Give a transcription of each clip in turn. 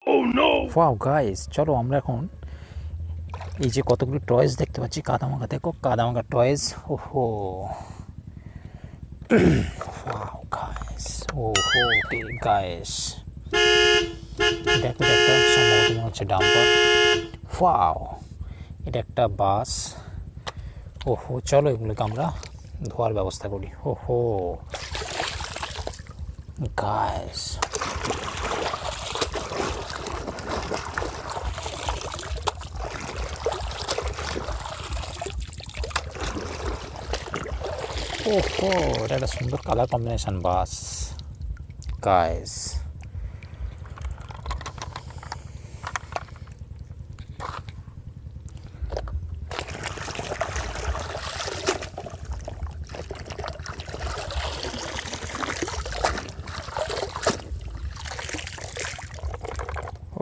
Wow guys, চলো আমরা এখন এই যে কতগুলো টয়েস দেখতে পাচ্ছি কাদামাখা, দেখো কাদামাখা টয়েস। ওহো ওয়াও গাইস, ওহো ওকে গাইস, দেখো এটা একটা সম্ভবত মনে হচ্ছে ডাম্পার। ওয়াও, এটা একটা বাস। ওহো, চলো এগুলোকে আমরা ধোয়ার ব্যবস্থা করি। ওহো গাইস, ওহো এটা একটা সুন্দর কালার কম্বিনেশন বাস গাইস।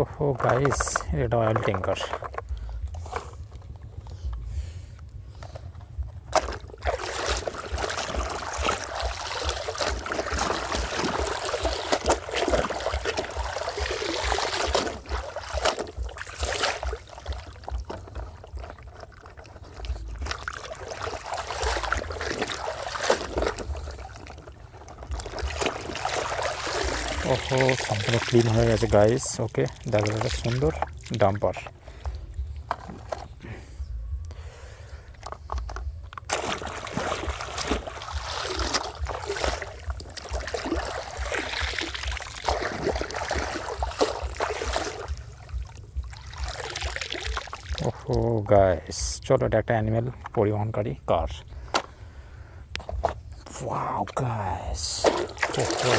ওহো গাইস, এটা অয়েল ট্যাঙ্কার। ওহো, সম্পূর্ণ ক্লিন হয়ে গেছে গাইস। ওকে, দেখো একটা সুন্দর ডাম্পার। ওহো গাইস, চলো এটা একটা অ্যানিমেল পরিবহনকারী কার। ওয়াও গাইস, ওহো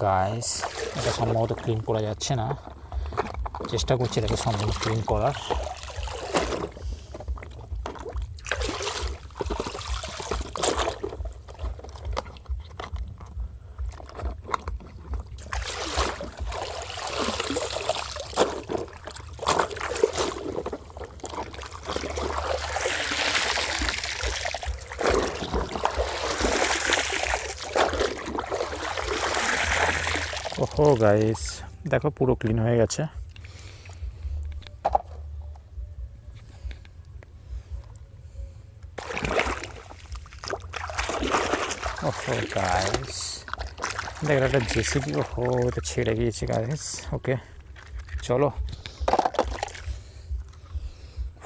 গাইস, এটা সম্ভবত ক্লিন করা যাচ্ছে না, চেষ্টা করছি এটাকে সম্পূর্ণ ক্লিন করার। ওহো গাইস, দেখো পুরো ক্লিন হয়ে গেছে। ওহো গাইস, দেখো একটা জেসিবি। ওহো, এটা ছেড়ে গিয়েছে গাইস। ওকে চলো।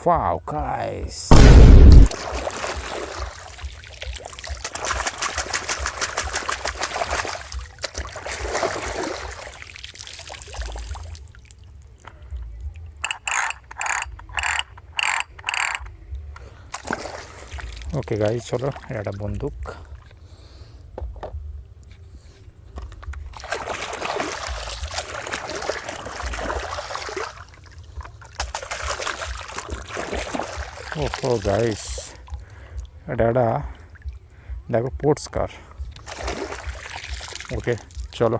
ওয়াও গাইস, ওকে গাইস চলো, এটা একটা বন্দুক। ওহো গাইস, এটা একটা দেখো স্পোর্টস কার। ওকে চলো।